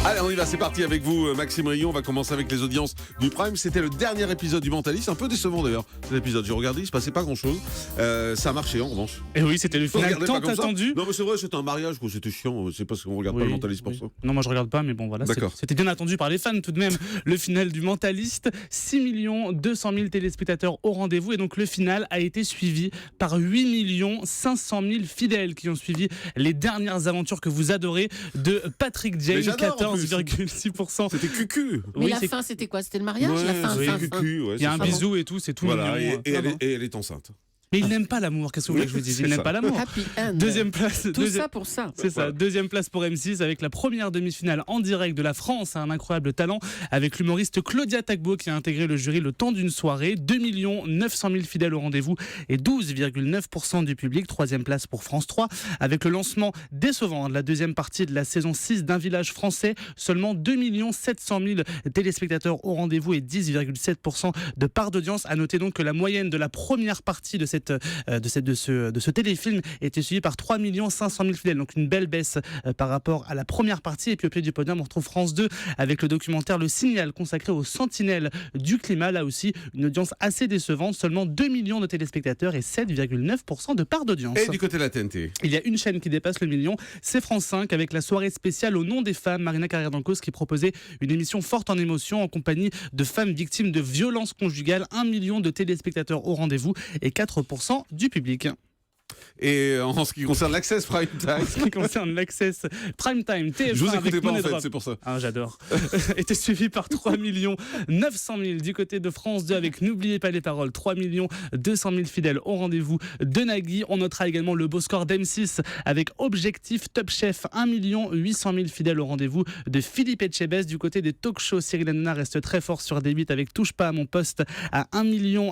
Allez, on y va, c'est parti avec vous, Maxime Rayon. On va commencer avec les audiences du Prime. C'était le dernier épisode du Mentaliste, un peu décevant d'ailleurs. Cet épisode, j'ai regardé, il se passait pas grand-chose. Ça a marché en revanche. Et oui, c'était le final tant attendu. Non, mais c'est vrai, c'était un mariage, quoi. C'était chiant. C'est parce qu'on regarde pas le Mentaliste pour ça. Non, moi je regarde pas, mais bon voilà. D'accord. C'était bien attendu par les fans tout de même. Le final du Mentaliste, 6 200 000 téléspectateurs au rendez-vous, et donc le final a été suivi par 8 500 000 fidèles qui ont suivi les dernières aventures que vous adorez de Patrick James, 14,6%. C'était cucu. Mais Oui, la c'est- fin, c'était quoi? C'était le mariage? Ouais, la fin, c'est fin. cucu, ouais, Il y a un c'est ça. bisou et tout, c'est tout Voilà, mignon. et elle est enceinte. Mais il n'aime pas l'amour, qu'est-ce que vous voulez que je vous dise? C'est Il n'aime ça. pas l'amour. Happy end. Deuxième place. Tout ça pour ça. C'est ça, Voilà. deuxième place pour M6 avec la première demi-finale en direct de la France à un incroyable talent avec l'humoriste Claudia Tagbo qui a intégré le jury le temps d'une soirée. 2 900 000 fidèles au rendez-vous et 12,9% du public. Troisième place pour France 3 avec le lancement décevant de la deuxième partie de la saison 6 d'Un village français. Seulement 2 700 000 téléspectateurs au rendez-vous et 10,7% de part d'audience. À noter donc que la moyenne de la première partie de ce téléfilm était suivi par 3 500 000 fidèles, donc une belle baisse par rapport à la première partie. Et puis au pied du podium, on retrouve France 2 avec le documentaire Le Signal consacré aux sentinelles du climat. Là aussi, une audience assez décevante, seulement 2 millions de téléspectateurs et 7,9% de part d'audience. Et du côté de la TNT. Il y a une chaîne qui dépasse le million, c'est France 5 avec la soirée spéciale Au nom des femmes, Marina Carrère-Dancos qui proposait une émission forte en émotion en compagnie de femmes victimes de violences conjugales. 1 million de téléspectateurs au rendez-vous et 4% du public. Et en ce qui concerne l'Access Prime Time. En ce qui concerne l'Access Prime Time, TF1 Je vous avec écoutais pas en Money fait, Drop. c'est pour ça. Ah, j'adore. Était suivi par 3 900 000 du côté de France 2 avec N'oubliez pas les paroles. 3 200 000 fidèles au rendez-vous de Nagui. On notera également le beau score d'M6 avec Objectif Top Chef. 1 800 000 fidèles au rendez-vous de Philippe Etchebest. Du côté des talk shows, Cyril Hanouna reste très fort sur D8 avec Touche pas à mon poste à 1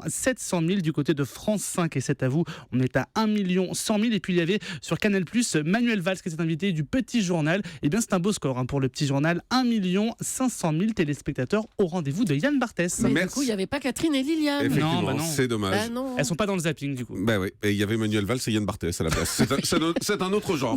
700 000. Du côté de France 5 et c'est à vous, on est à 1 100 000. Et puis il y avait sur Canal+, Manuel Valls qui s'est invité du Petit Journal. Et bien c'est un beau score pour le Petit Journal. 1 500 000 téléspectateurs au rendez-vous de Yann Barthès. Mais Merci. du coup, il n'y avait pas Catherine et Liliane. Effectivement, Non, bah non. c'est dommage. Ah non. Elles sont pas dans le zapping du coup. Bah oui, et il y avait Manuel Valls et Yann Barthès à la place. C'est un autre genre.